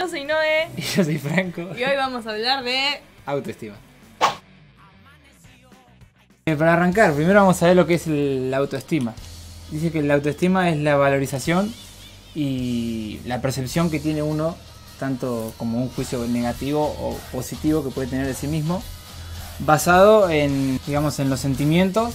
Yo soy Noé. Y yo soy Franco. Y hoy vamos a hablar de autoestima. Para arrancar, primero vamos a ver lo que es la autoestima. Dice que la autoestima es la valorización y la percepción que tiene uno, tanto como un juicio negativo o positivo que puede tener de sí mismo, basado en, digamos, en los sentimientos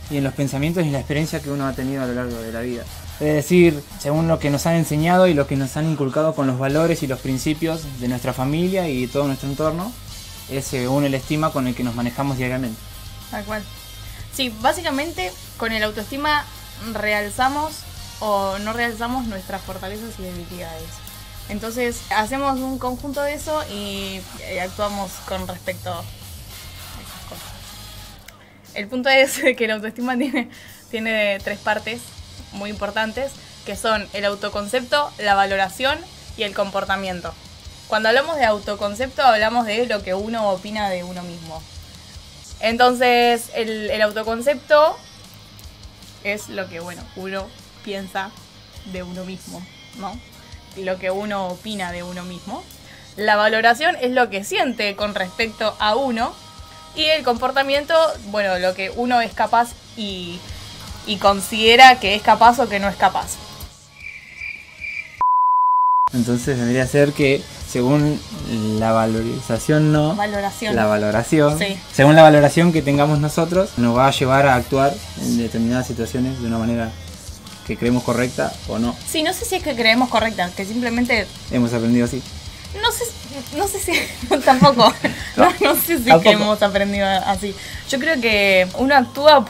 y en los pensamientos y la experiencia que uno ha tenido a lo largo de la vida. Es decir, según lo que nos han enseñado y lo que nos han inculcado con los valores y los principios de nuestra familia y todo nuestro entorno, es según el estima con el que nos manejamos diariamente. tal cual. Sí, básicamente con el autoestima realzamos o no realzamos nuestras fortalezas y debilidades. Entonces hacemos un conjunto de eso y actuamos con respecto a esas cosas. El punto es que el autoestima tiene tres partes muy importantes, que son el autoconcepto, la valoración y el comportamiento. Cuando hablamos de autoconcepto hablamos de lo que uno opina de uno mismo. Entonces el autoconcepto es lo que uno piensa de uno mismo, ¿no? Lo que uno opina de uno mismo. La valoración es lo que siente con respecto a uno. Y el comportamiento, lo que uno es capaz y considera que es capaz o que no es capaz. Entonces vendría a ser que según la valorización la valoración, sí. Según la valoración que tengamos nosotros, nos va a llevar a actuar en determinadas situaciones de una manera que creemos correcta o no. Sí, no sé si es que creemos correcta, que simplemente Hemos aprendido así. No sé si tampoco. No sé si es que hemos aprendido así. Yo creo que uno actúa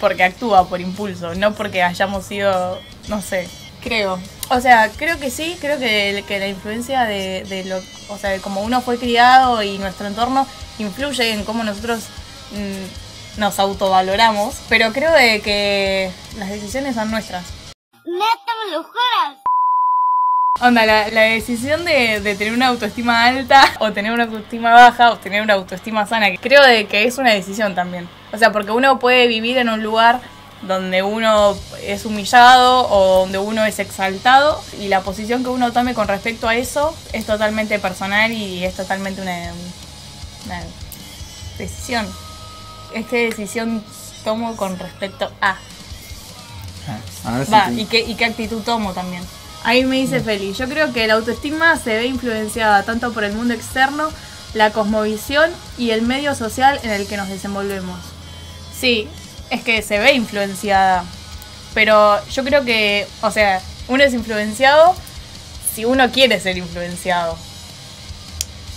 porque actúa por impulso, no porque hayamos sido, no sé, creo. O sea, creo que sí, creo que la influencia de lo, o sea, de cómo uno fue criado y nuestro entorno influye en cómo nosotros nos autovaloramos, pero creo de que las decisiones son nuestras. ¡Neta, me lo juras! Onda, la decisión de tener una autoestima alta o tener una autoestima baja o tener una autoestima sana, creo de que es una decisión también. O sea, porque uno puede vivir en un lugar donde uno es humillado o donde uno es exaltado y la posición que uno tome con respecto a eso es totalmente personal y es totalmente una decisión. Es qué decisión tomo con respecto a. Y qué actitud tomo también. Ahí me dice Feli, yo creo que la autoestima se ve influenciada tanto por el mundo externo, la cosmovisión y el medio social en el que nos desenvolvemos. Sí, es que se ve influenciada, pero yo creo que, o sea, uno es influenciado si uno quiere ser influenciado.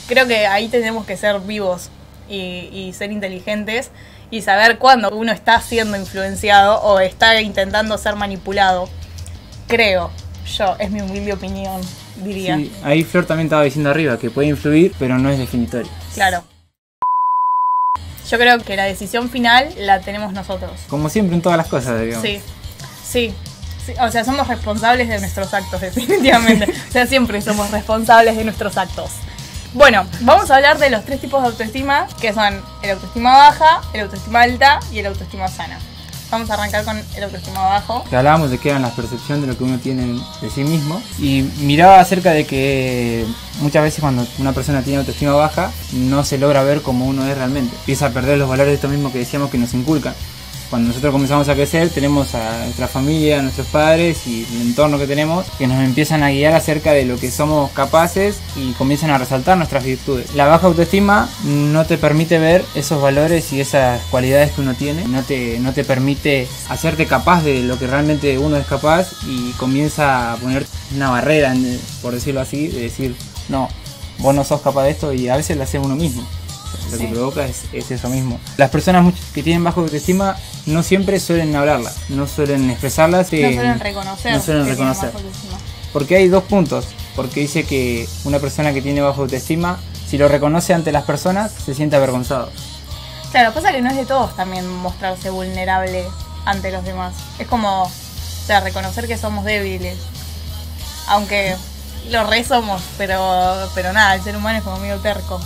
Creo que ahí tenemos que ser vivos y ser inteligentes y saber cuándo uno está siendo influenciado o está intentando ser manipulado. Creo. Es mi humilde opinión, diría. Sí, ahí Flor también estaba diciendo arriba que puede influir, pero no es definitorio. Claro. Yo creo que la decisión final la tenemos nosotros. Como siempre en todas las cosas, digamos. Sí. O sea, somos responsables de nuestros actos, definitivamente. O sea, siempre somos responsables de nuestros actos. Bueno, vamos a hablar de los tres tipos de autoestima, que son el autoestima baja, el autoestima alta y el autoestima sana. Vamos a arrancar con el autoestima bajo. Que hablábamos de que eran la percepción de lo que uno tiene de sí mismo. Y miraba acerca de que muchas veces cuando una persona tiene autoestima baja, no se logra ver como uno es realmente. Empieza a perder los valores de esto mismo que decíamos que nos inculcan. Cuando nosotros comenzamos a crecer, tenemos a nuestra familia, a nuestros padres y el entorno que tenemos, que nos empiezan a guiar acerca de lo que somos capaces y comienzan a resaltar nuestras virtudes. La baja autoestima no te permite ver esos valores y esas cualidades que uno tiene, no te permite hacerte capaz de lo que realmente uno es capaz y comienza a poner una barrera, por decirlo así, de decir, no, vos no sos capaz de esto y a veces lo hace uno mismo. Lo que provoca es eso mismo. Las personas que tienen baja autoestima no siempre suelen hablarla, no suelen expresarlas, no suelen reconocer. Porque hay dos puntos. Porque dice que una persona que tiene baja autoestima, si lo reconoce ante las personas, se siente avergonzado. Claro, pasa que no es de todos también mostrarse vulnerable ante los demás. Es como, reconocer que somos débiles. Aunque lo re somos, pero nada, el ser humano es como medio terco.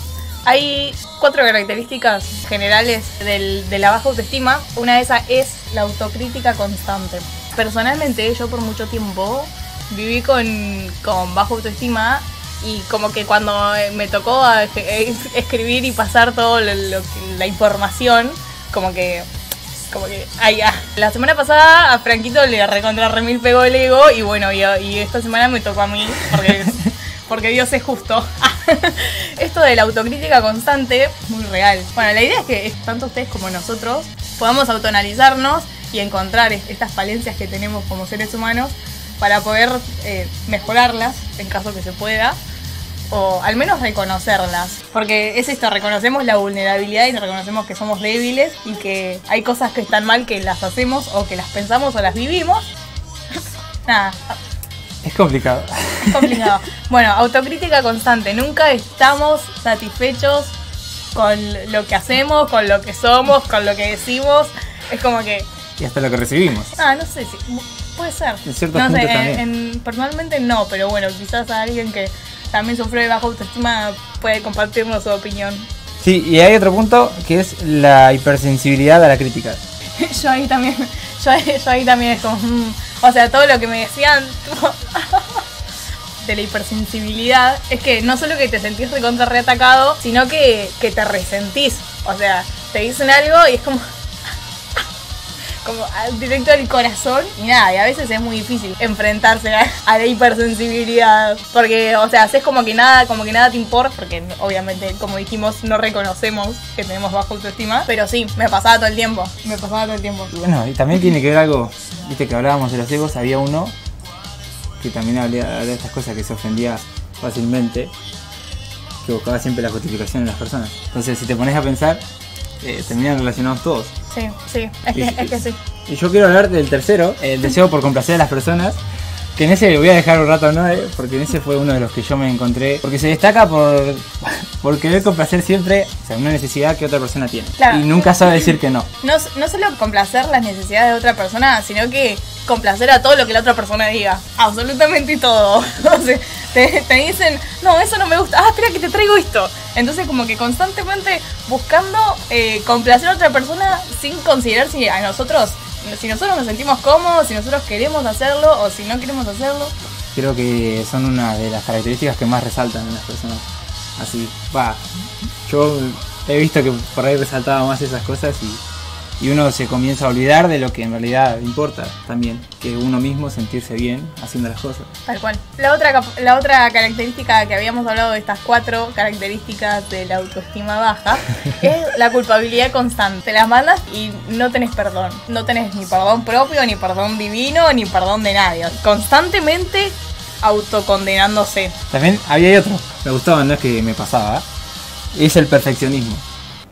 Hay 4 características generales de la baja autoestima. Una de esas es la autocrítica constante. Personalmente, yo por mucho tiempo viví con baja autoestima Y como que cuando me tocó escribir y pasar toda la información, como que ay, ya. La semana pasada a Franquito le recontra remil pegó el ego y bueno, y esta semana me tocó a mí porque Dios es justo. Esto de la autocrítica constante es muy real. Bueno, la idea es que tanto ustedes como nosotros podamos autoanalizarnos y encontrar estas falencias que tenemos como seres humanos para poder mejorarlas en caso que se pueda. O al menos reconocerlas. Porque es esto, reconocemos la vulnerabilidad y reconocemos que somos débiles y que hay cosas que están mal que las hacemos o que las pensamos o las vivimos. Nada. Es complicado. Es complicado. Bueno, autocrítica constante. Nunca estamos satisfechos con lo que hacemos, con lo que somos, con lo que decimos. Es como que... Y hasta lo que recibimos. No sé si... Puede ser. En cierto no punto sé, también. Personalmente no, pero bueno, quizás a alguien que también sufre de baja autoestima puede compartirnos su opinión. Sí, y hay otro punto que es la hipersensibilidad a la crítica. Yo ahí también es como... O sea, todo lo que me decían de la hipersensibilidad es que no solo que te sentís recontra reatacado, sino que te resentís. O sea, te dicen algo y es como directo al corazón y nada, y a veces es muy difícil enfrentarse a la hipersensibilidad porque, o sea, haces como que nada te importa porque obviamente, como dijimos, no reconocemos que tenemos baja autoestima, pero sí, me pasaba todo el tiempo. Bueno, y también tiene que ver algo, viste que hablábamos de los egos, había uno que también hablaba de estas cosas, que se ofendía fácilmente, que buscaba siempre la justificación de las personas. Entonces, si te pones a pensar, terminan relacionados todos. Sí, es que sí. Y yo quiero hablar del tercero, el deseo por complacer a las personas, que en ese voy a dejar un rato, ¿no? Porque en ese fue uno de los que yo me encontré, porque se destaca por querer complacer siempre, o sea, una necesidad que otra persona tiene. Claro. Y nunca sabe decir que no. No solo complacer las necesidades de otra persona, sino que complacer a todo lo que la otra persona diga. Absolutamente todo. O sea, te dicen, no, eso no me gusta. Espera que te traigo esto. Entonces como que constantemente buscando complacer a otra persona sin considerar si nosotros nos sentimos cómodos, si nosotros queremos hacerlo o si no queremos hacerlo. Creo que son una de las características que más resaltan en las personas. Así, yo he visto que por ahí resaltaba más esas cosas y uno se comienza a olvidar de lo que en realidad importa también, que uno mismo sentirse bien haciendo las cosas. Tal cual. La otra característica que habíamos hablado de estas 4 características de la autoestima baja es la culpabilidad constante. Te las mandas y no tenés perdón. No tenés ni perdón propio, ni perdón divino, ni perdón de nadie. Constantemente autocondenándose. También había otro, me gustaba, no es que me pasaba, es el perfeccionismo.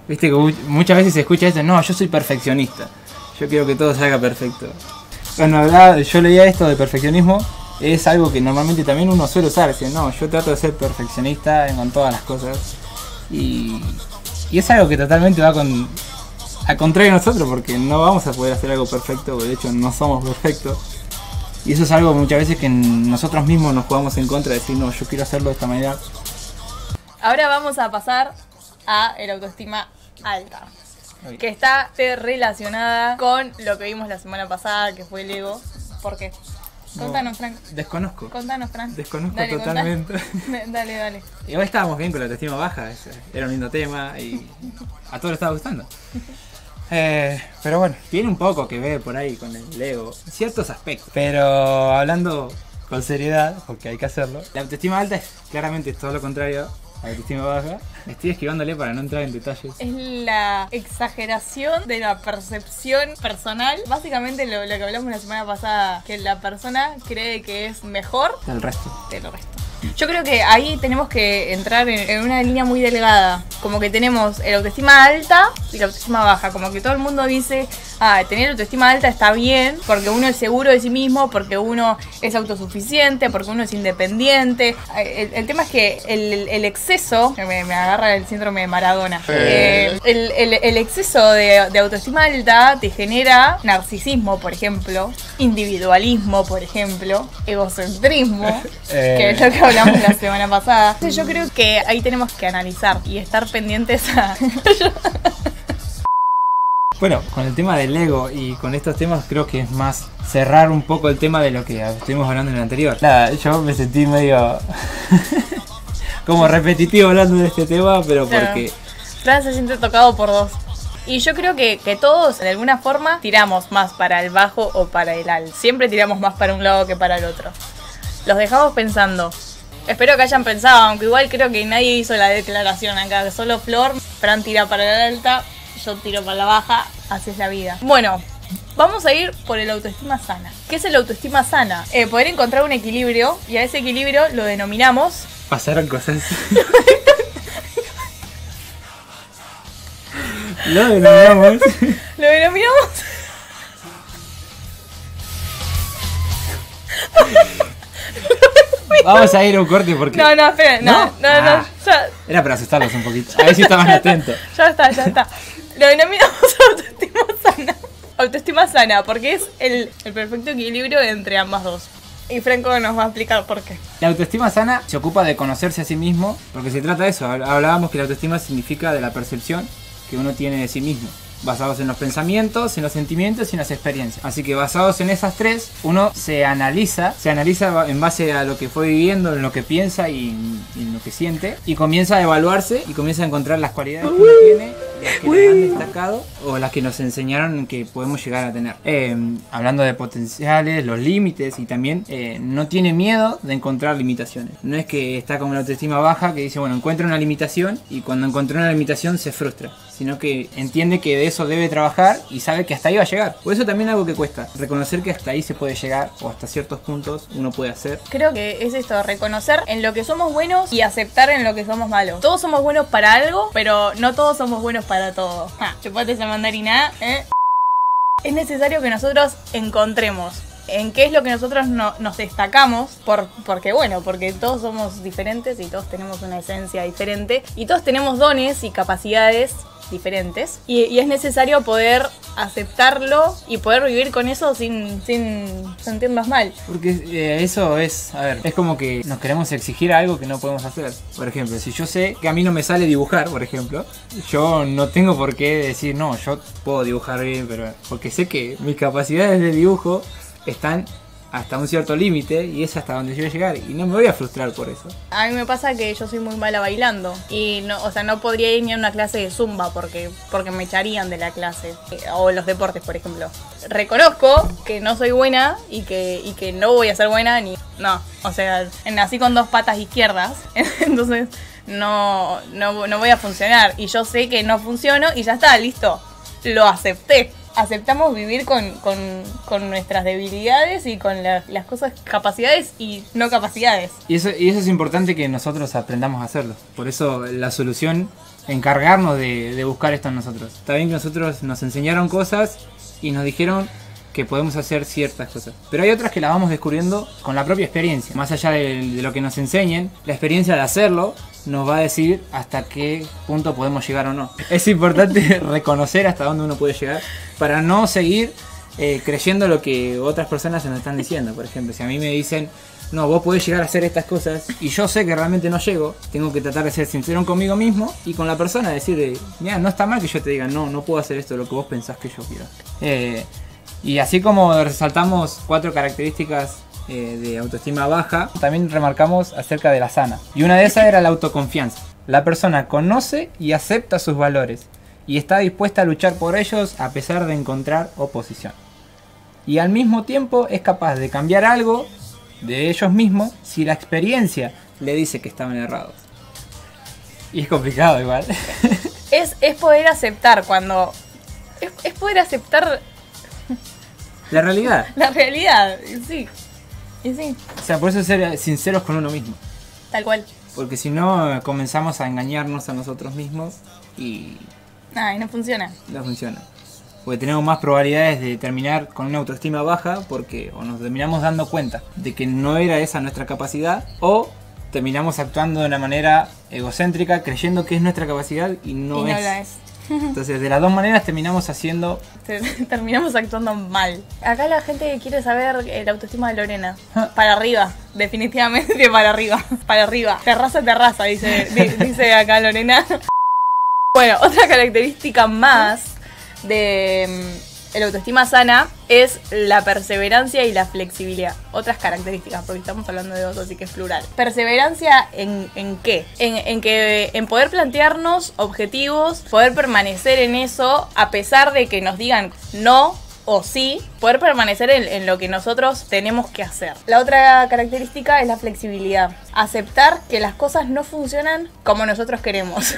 Viste que muchas veces se escucha esto, no, yo soy perfeccionista, yo quiero que todo salga perfecto. Bueno, yo leía esto de perfeccionismo, es algo que normalmente también uno suele usar, decir, no, yo trato de ser perfeccionista con todas las cosas. Y es algo que totalmente va al contrario de nosotros, porque no vamos a poder hacer algo perfecto, de hecho no somos perfectos. Y eso es algo muchas veces que nosotros mismos nos jugamos en contra, de decir, no, yo quiero hacerlo de esta manera. Ahora vamos a pasar a el autoestima alta, que está relacionada con lo que vimos la semana pasada, que fue el ego. ¿Por qué? Contanos, Frank. Desconozco. Contanos, Frank. Desconozco dale, totalmente. Dale. Igual estábamos bien con la autoestima baja, era un lindo tema y a todos les estaba gustando. Pero bueno, tiene un poco que ver por ahí con el ego, en ciertos aspectos. Pero hablando con seriedad, porque hay que hacerlo, la autoestima alta es claramente todo lo contrario a la autoestima baja. Estoy esquivándole para no entrar en detalles. Es la exageración de la percepción personal. Básicamente lo que hablamos la semana pasada, que la persona cree que es mejor del resto. Yo creo que ahí tenemos que entrar en una línea muy delgada. Como que tenemos el autoestima alta y la autoestima baja. Como que todo el mundo dice, tener autoestima alta está bien, porque uno es seguro de sí mismo, porque uno es autosuficiente, porque uno es independiente. El tema es que el exceso, me agarra el síndrome de Maradona, el exceso de autoestima alta te genera narcisismo, por ejemplo, individualismo, por ejemplo, egocentrismo, que es lo que hablamos la semana pasada. Entonces yo creo que ahí tenemos que analizar y estar pendientes a... Bueno, con el tema del ego y con estos temas creo que es más cerrar un poco el tema de lo que estuvimos hablando en el anterior. Nada, yo me sentí medio... como repetitivo hablando de este tema, pero Claro. porque... Fran se siente tocado por dos. Y yo creo que todos, de alguna forma, tiramos más para el bajo o para el alt. Siempre tiramos más para un lado que para el otro. Los dejamos pensando. Espero que hayan pensado, aunque igual creo que nadie hizo la declaración acá. Solo Flor, Fran tira para la alta, yo tiro para la baja. Así es la vida. Bueno, vamos a ir por el autoestima sana. ¿Qué es el autoestima sana? Poder encontrar un equilibrio, y a ese equilibrio lo denominamos... Pasaron cosas. Lo denominamos. Lo denominamos... Vamos a ir a un corte porque... No, espera, no, Ah. ya, Era para asustarlos un poquito. A ver si estaban atentos. ya está. Lo denominamos autoestima sana. Autoestima sana, porque es el perfecto equilibrio entre ambas dos. Y Franco nos va a explicar por qué. La autoestima sana se ocupa de conocerse a sí mismo, porque se trata de eso. Hablábamos que la autoestima significa de la percepción que uno tiene de sí mismo, basados en los pensamientos, en los sentimientos y en las experiencias. Así que basados en esas tres, uno se analiza en base a lo que fue viviendo, en lo que piensa y en lo que siente, y comienza a evaluarse y comienza a encontrar las cualidades que uno tiene, las que le han destacado o las que nos enseñaron que podemos llegar a tener. Hablando de potenciales, los límites, y también no tiene miedo de encontrar limitaciones. No es que está con la autoestima baja que dice, bueno, encuentra una limitación, y cuando encontró una limitación se frustra, sino que entiende que de eso debe trabajar y sabe que hasta ahí va a llegar. Por eso también algo que cuesta, reconocer que hasta ahí se puede llegar, o hasta ciertos puntos uno puede hacer. Creo que es esto, reconocer en lo que somos buenos y aceptar en lo que somos malos. Todos somos buenos para algo, pero no todos somos buenos para todo. Chupate esa mandarina, ¿eh? Es necesario que nosotros encontremos en qué es lo que nosotros nos destacamos, porque todos somos diferentes y todos tenemos una esencia diferente y todos tenemos dones y capacidades diferentes, y es necesario poder aceptarlo y poder vivir con eso sin sentirnos mal. Porque eso es, a ver, es como que nos queremos exigir algo que no podemos hacer. Por ejemplo, si yo sé que a mí no me sale dibujar, por ejemplo, yo no tengo por qué decir, no, yo puedo dibujar bien, pero porque sé que mis capacidades de dibujo están hasta un cierto límite y es hasta donde yo voy a llegar, y no me voy a frustrar por eso. A mí me pasa que yo soy muy mala bailando y no podría ir ni a una clase de zumba porque me echarían de la clase, o los deportes, por ejemplo. Reconozco que no soy buena y que no voy a ser buena nací con dos patas izquierdas, entonces no voy a funcionar, y yo sé que no funciono y ya está, listo, lo acepté. Aceptamos vivir con nuestras debilidades y con las cosas, capacidades y no capacidades. Y eso es importante que nosotros aprendamos a hacerlo. Por eso la solución, encargarnos de buscar esto en nosotros. Está bien que nosotros nos enseñaron cosas y nos dijeron que podemos hacer ciertas cosas, pero hay otras que las vamos descubriendo con la propia experiencia. Más allá de lo que nos enseñen, la experiencia de hacerlo nos va a decir hasta qué punto podemos llegar o no. Es importante reconocer hasta dónde uno puede llegar para no seguir creyendo lo que otras personas se nos están diciendo. Por ejemplo, si a mí me dicen, no, vos podés llegar a hacer estas cosas, y yo sé que realmente no llego, tengo que tratar de ser sincero conmigo mismo y con la persona, decirle, mira, no está mal que yo te diga, no puedo hacer esto, lo que vos pensás que yo quiero. Y así como resaltamos 4 características de autoestima baja, también remarcamos acerca de la sana. Y una de esas era la autoconfianza. La persona conoce y acepta sus valores y está dispuesta a luchar por ellos a pesar de encontrar oposición. Y al mismo tiempo es capaz de cambiar algo de ellos mismos si la experiencia le dice que estaban errados. Y es complicado igual. Es poder aceptar cuando... Es poder aceptar la realidad. La realidad, sí. Y sí. O sea, por eso ser sinceros con uno mismo. Tal cual. Porque si no, comenzamos a engañarnos a nosotros mismos y... y no funciona. No funciona. Porque tenemos más probabilidades de terminar con una autoestima baja porque o nos terminamos dando cuenta de que no era esa nuestra capacidad, o terminamos actuando de una manera egocéntrica creyendo que es nuestra capacidad y no es. La es. Entonces, de las dos maneras terminamos actuando mal. Acá la gente quiere saber la autoestima de Lorena. Para arriba, definitivamente para arriba. Para arriba. Terraza, dice acá Lorena. Bueno, otra característica más de el autoestima sana es la perseverancia y la flexibilidad. Otras características, porque estamos hablando de dos, así que es plural. Perseverancia en qué? En poder plantearnos objetivos, poder permanecer en eso a pesar de que nos digan no o sí, poder permanecer en lo que nosotros tenemos que hacer. La otra característica es la flexibilidad. Aceptar que las cosas no funcionan como nosotros queremos.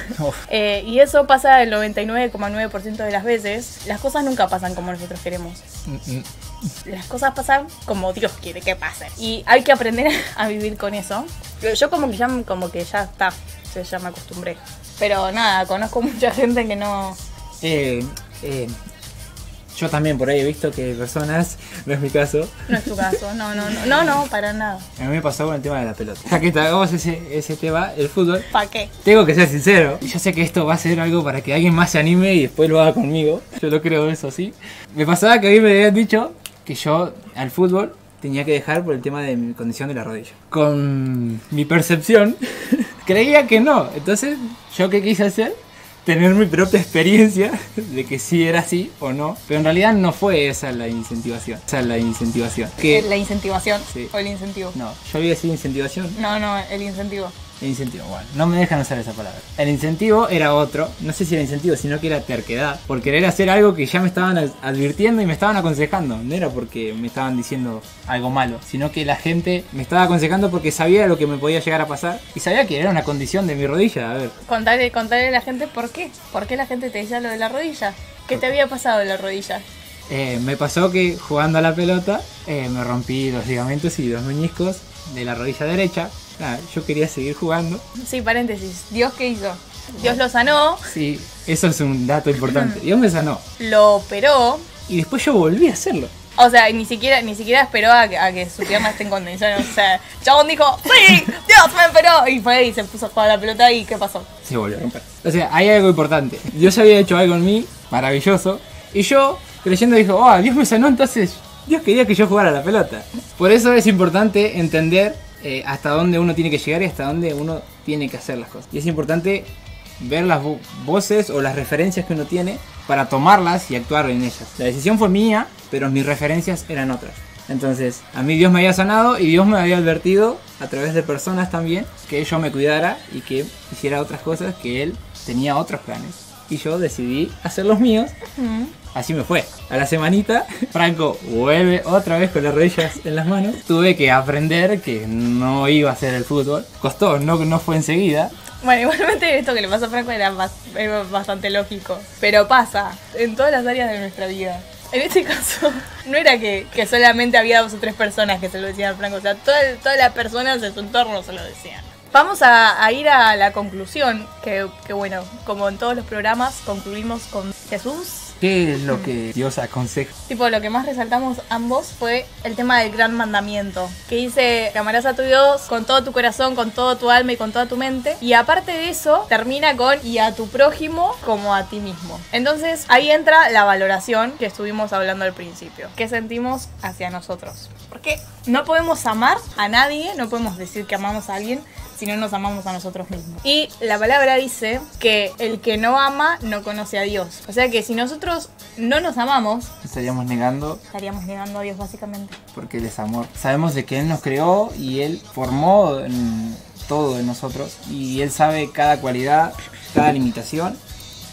Y eso pasa el 99,9% de las veces. Las cosas nunca pasan como nosotros queremos. Las cosas pasan como Dios quiere que pasen. Y hay que aprender a vivir con eso. Yo como que ya está, ya me acostumbré. Pero nada, conozco mucha gente que no... Yo también por ahí he visto que personas, no es mi caso. No es tu caso, no, para nada. A mí me pasó con el tema de la pelota. Ya que hagamos ese tema, el fútbol. ¿Para qué? Tengo que ser sincero. Yo sé que esto va a ser algo para que alguien más se anime y después lo haga conmigo. Yo lo creo eso, sí. Me pasaba que a mí me habían dicho que yo al fútbol tenía que dejar por el tema de mi condición de la rodilla. Con mi percepción, creía que no. Entonces, ¿yo qué quise hacer? Tener mi propia experiencia de que sí era así o no. Pero en realidad no fue esa la incentivación. Que, ¿La incentivación? Sí. ¿O el incentivo? No, yo había sido incentivación. No, el incentivo. El incentivo, bueno, no me dejan usar esa palabra. El incentivo era otro, no sé si era incentivo, sino que era terquedad. Por querer hacer algo que ya me estaban advirtiendo y me estaban aconsejando. No era porque me estaban diciendo algo malo, sino que la gente me estaba aconsejando porque sabía lo que me podía llegar a pasar. Y sabía que era una condición de mi rodilla, a ver. Contarle a la gente por qué. ¿Por qué la gente te decía lo de la rodilla? ¿Qué te había pasado en la rodilla? Me pasó que jugando a la pelota me rompí los ligamentos y los meniscos de la rodilla derecha. Nada, yo quería seguir jugando. Sí, paréntesis. ¿Dios qué hizo? Dios lo sanó. Sí, eso es un dato importante. Dios me sanó. Lo operó. Y después yo volví a hacerlo. O sea, ni siquiera esperó a que su pierna esté en condiciones. O sea, chabón dijo, ¡sí! ¡Dios me operó! Y fue y se puso a jugar a la pelota y ¿qué pasó? Se volvió a romper. O sea, hay algo importante. Dios había hecho algo en mí, maravilloso. Y yo, creyendo, dijo, Dios me sanó, entonces Dios quería que yo jugara a la pelota. Por eso es importante entender hasta dónde uno tiene que llegar y hasta dónde uno tiene que hacer las cosas. Y es importante ver las voces o las referencias que uno tiene para tomarlas y actuar en ellas. La decisión fue mía, pero mis referencias eran otras. Entonces, a mí Dios me había sanado y Dios me había advertido a través de personas también que yo me cuidara y que hiciera otras cosas, que Él tenía otros planes. Y yo decidí hacer los míos. Así me fue. A la semanita, Franco vuelve otra vez con las rodillas en las manos. Tuve que aprender que no iba a hacer el fútbol. Costó, no fue enseguida. Bueno, igualmente esto que le pasó a Franco era bastante lógico. Pero pasa en todas las áreas de nuestra vida. En este caso, no era que solamente había 2 o 3 personas que se lo decían a Franco. O sea, todas las personas de su entorno se lo decían. Vamos a ir a la conclusión, que bueno, como en todos los programas, concluimos con Jesús. ¿Qué es lo que Dios aconseja? Tipo, lo que más resaltamos ambos fue el tema del gran mandamiento, que dice que amarás a tu Dios con todo tu corazón, con todo tu alma y con toda tu mente. Y aparte de eso, termina con y a tu prójimo como a ti mismo. Entonces, ahí entra la valoración que estuvimos hablando al principio. ¿Qué sentimos hacia nosotros? Porque no podemos amar a nadie, no podemos decir que amamos a alguien si no nos amamos a nosotros mismos. Y la palabra dice que el que no ama no conoce a Dios. O sea que si nosotros no nos amamos, estaríamos negando a Dios básicamente. Porque Él es amor. Sabemos de que Él nos creó y Él formó todo en nosotros. Y Él sabe cada cualidad, cada limitación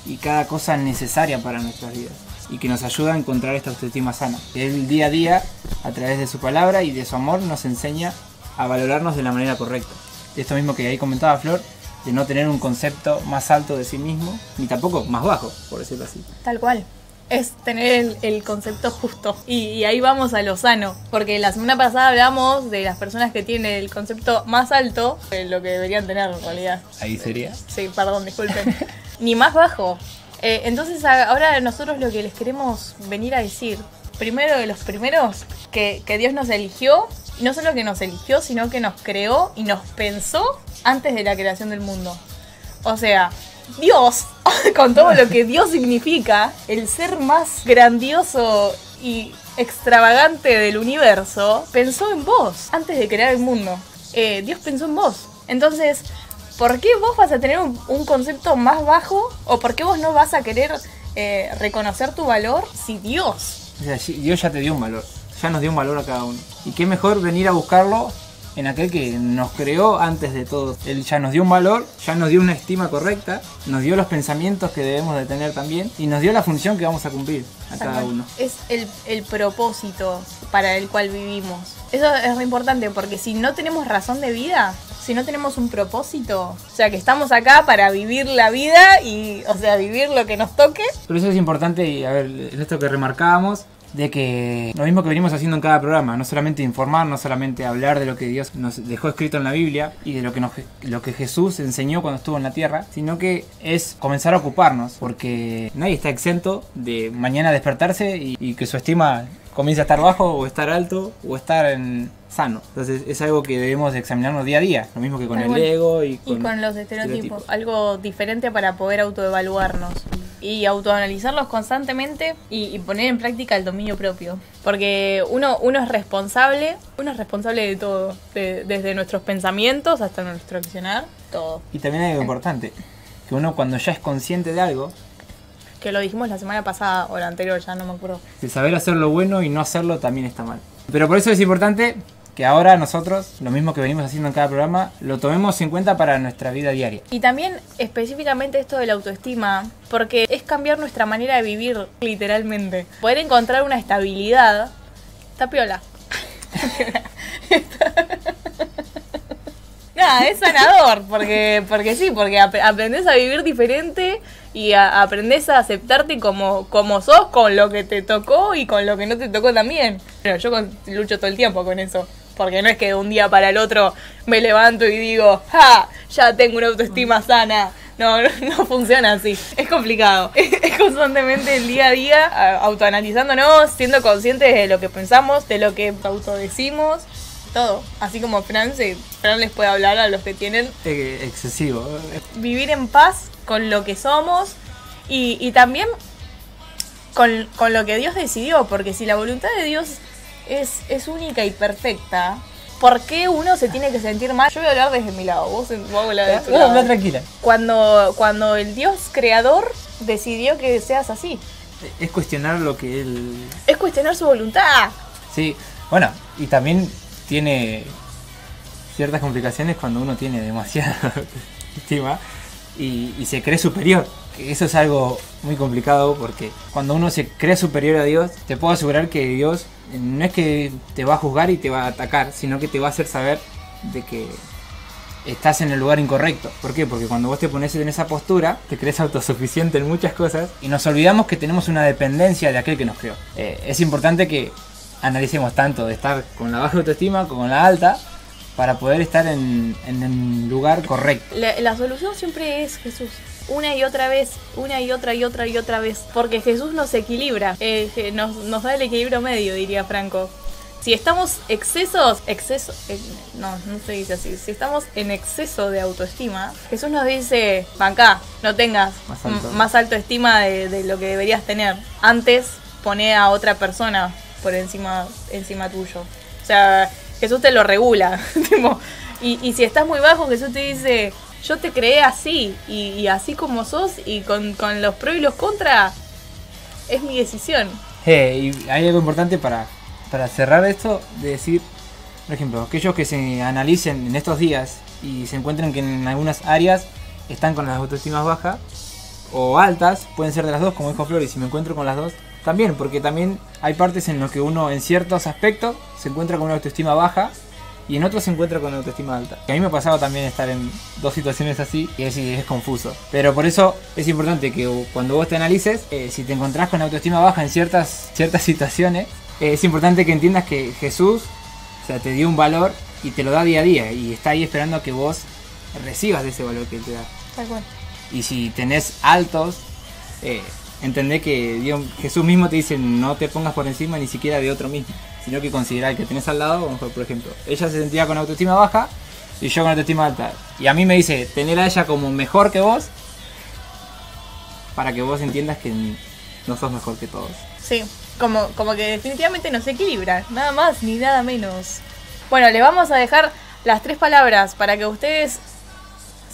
y cada cosa necesaria para nuestras vidas. Y que nos ayuda a encontrar esta autoestima sana. Él día a día, a través de su palabra y de su amor, nos enseña a valorarnos de la manera correcta. Esto mismo que ahí comentaba Flor, de no tener un concepto más alto de sí mismo, ni tampoco más bajo, por decirlo así. Tal cual. Es tener el concepto justo. Y ahí vamos a lo sano. Porque la semana pasada hablamos de las personas que tienen el concepto más alto de lo que deberían tener en realidad. Ahí sería. Sí, perdón, disculpen. Ni más bajo. Entonces ahora nosotros lo que les queremos venir a decir, primero de los primeros, que Dios nos eligió. Y no solo que nos eligió, sino que nos creó y nos pensó antes de la creación del mundo. O sea, Dios, con todo lo que Dios significa, el ser más grandioso y extravagante del universo, pensó en vos antes de crear el mundo. Dios pensó en vos. Entonces, ¿por qué vos vas a tener un concepto más bajo? ¿O por qué vos no vas a querer reconocer tu valor si Dios. O sea, Dios ya te dio un valor, ya nos dio un valor a cada uno. Y qué mejor venir a buscarlo en aquel que nos creó antes de todo. Él ya nos dio un valor, ya nos dio una estima correcta, nos dio los pensamientos que debemos de tener también y nos dio la función que vamos a cumplir a cada uno. Es el propósito para el cual vivimos. Eso es muy importante porque si no tenemos razón de vida, si no tenemos un propósito, o sea que estamos acá para vivir la vida y, o sea, vivir lo que nos toque. Por eso es importante, y a ver, esto que remarcábamos, de que lo mismo que venimos haciendo en cada programa, no solamente informar, no solamente hablar de lo que Dios nos dejó escrito en la Biblia y de lo que Jesús enseñó cuando estuvo en la tierra, sino que es comenzar a ocuparnos, porque nadie está exento de mañana despertarse y que su estima comience a estar bajo o estar alto o estar sano. Entonces es algo que debemos de examinarnos día a día, lo mismo que con el ego y con los estereotipos, algo diferente para poder autoevaluarnos y autoanalizarlos constantemente y poner en práctica el dominio propio, porque uno es responsable de todo, desde nuestros pensamientos hasta nuestro accionar, todo. Y también hay algo importante, que uno cuando ya es consciente de algo, que lo dijimos la semana pasada o la anterior, ya no me acuerdo, de saber hacer lo bueno y no hacerlo también está mal. Pero por eso es importante que ahora nosotros, lo mismo que venimos haciendo en cada programa, lo tomemos en cuenta para nuestra vida diaria. Y también específicamente esto de la autoestima, porque es cambiar nuestra manera de vivir literalmente. Poder encontrar una estabilidad. Está piola. Nada, es sanador, porque sí, porque aprendés a vivir diferente y aprendés a aceptarte como sos, con lo que te tocó y con lo que no te tocó también. Pero yo lucho todo el tiempo con eso. Porque no es que de un día para el otro me levanto y digo, ¡ja! Ya tengo una autoestima sana. No funciona así. Es complicado. Es constantemente el día a día autoanalizándonos, siendo conscientes de lo que pensamos, de lo que autodecimos, todo. Así como Fran les puede hablar a los que tienen excesivo. Vivir en paz con lo que somos y también con lo que Dios decidió. Porque si la voluntad de Dios es única y perfecta, ¿por qué uno se tiene que sentir mal? Yo voy a hablar desde mi lado, vos hablar de tu lado. No, tranquila. Cuando el Dios creador decidió que seas así. Es cuestionar lo que Él... Es cuestionar su voluntad. Sí, bueno, y también tiene ciertas complicaciones cuando uno tiene demasiada estima y se cree superior. Eso es algo muy complicado porque cuando uno se cree superior a Dios, te puedo asegurar que Dios no es que te va a juzgar y te va a atacar, sino que te va a hacer saber de que estás en el lugar incorrecto. ¿Por qué? Porque cuando vos te pones en esa postura, te crees autosuficiente en muchas cosas y nos olvidamos que tenemos una dependencia de aquel que nos creó. Es importante que analicemos tanto de estar con la baja autoestima como con la alta para poder estar en el lugar correcto. La solución siempre es Jesús. Una y otra vez, una y otra vez. Porque Jesús nos equilibra, nos da el equilibrio medio, diría Franco. Si estamos no se dice así. Si estamos en exceso de autoestima, Jesús nos dice, bancá, no tengas más alta estima de lo que deberías tener. Antes poné a otra persona por encima tuyo. O sea, Jesús te lo regula. y si estás muy bajo, Jesús te dice, yo te creé así, y así como sos, y con los pros y los contras, es mi decisión. Y hay algo importante para cerrar esto, de decir, por ejemplo, aquellos que se analicen en estos días y se encuentren que en algunas áreas están con las autoestimas bajas o altas, pueden ser de las dos, como dijo Flor, y si me encuentro con las dos, también, porque también hay partes en las que uno en ciertos aspectos se encuentra con una autoestima baja y en otros se encuentra con una autoestima alta. A mí me ha pasado también estar en dos situaciones así y es confuso. Pero por eso es importante que cuando vos te analices, si te encontrás con autoestima baja en ciertas situaciones, es importante que entiendas que Jesús, o sea, te dio un valor y te lo da día a día y está ahí esperando a que vos recibas de ese valor que Él te da. Tal cual. Y si tenés altos, entendé que Jesús mismo te dice, no te pongas por encima ni siquiera de otro mismo, sino que considerar que tenés al lado, por ejemplo, ella se sentía con autoestima baja y yo con autoestima alta. Y a mí me dice, tener a ella como mejor que vos, para que vos entiendas que no sos mejor que todos. Sí, como que definitivamente nos equilibra, nada más ni nada menos. Bueno, le vamos a dejar las 3 palabras para que ustedes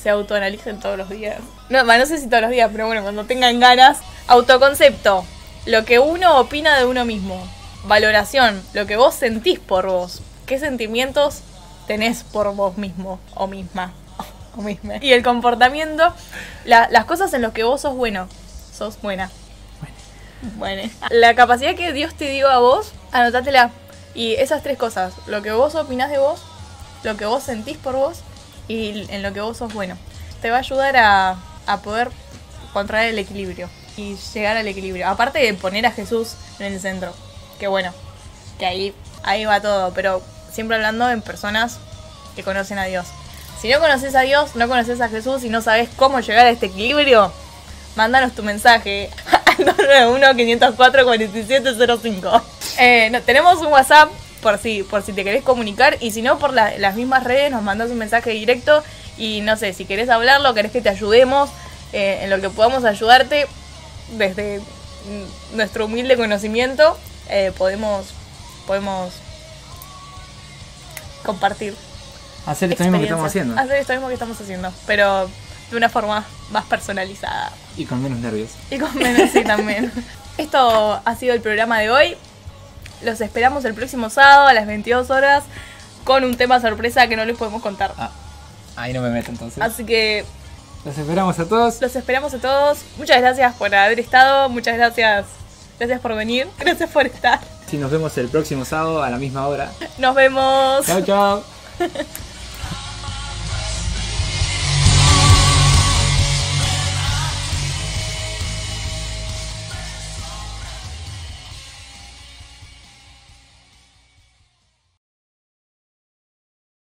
se autoanalicen todos los días. No sé si todos los días, pero bueno, cuando tengan ganas Autoconcepto, lo que uno opina de uno mismo. Valoración, lo que vos sentís por vos. ¿Qué sentimientos tenés por vos mismo o misma? O misma. Y el comportamiento, las cosas en las que vos sos bueno. Sos buena. Bueno. La capacidad que Dios te dio a vos, anotátela. Y esas 3 cosas, lo que vos opinás de vos, lo que vos sentís por vos y en lo que vos sos bueno. Te va a ayudar a poder encontrar el equilibrio y llegar al equilibrio. Aparte de poner a Jesús en el centro. Que bueno, que ahí va todo, pero siempre hablando en personas que conocen a Dios. Si no conoces a Dios, no conoces a Jesús y no sabes cómo llegar a este equilibrio, mándanos tu mensaje al 291-504-4705. No, tenemos un WhatsApp por si te querés comunicar, y si no, por las mismas redes nos mandás un mensaje directo y no sé, si querés hablarlo, querés que te ayudemos en lo que podamos ayudarte desde nuestro humilde conocimiento, podemos compartir. Hacer esto mismo que estamos haciendo. Hacer esto mismo que estamos haciendo, pero de una forma más personalizada. Y con menos nervios. Y con menos, sí, también. Esto ha sido el programa de hoy. Los esperamos el próximo sábado a las 22 horas con un tema sorpresa que no les podemos contar. Ahí no me meto entonces. Así que los esperamos a todos. Los esperamos a todos. Muchas gracias por haber estado. Muchas gracias. Gracias por venir. Gracias por estar. Sí, nos vemos el próximo sábado a la misma hora. Nos vemos. Chao, chao.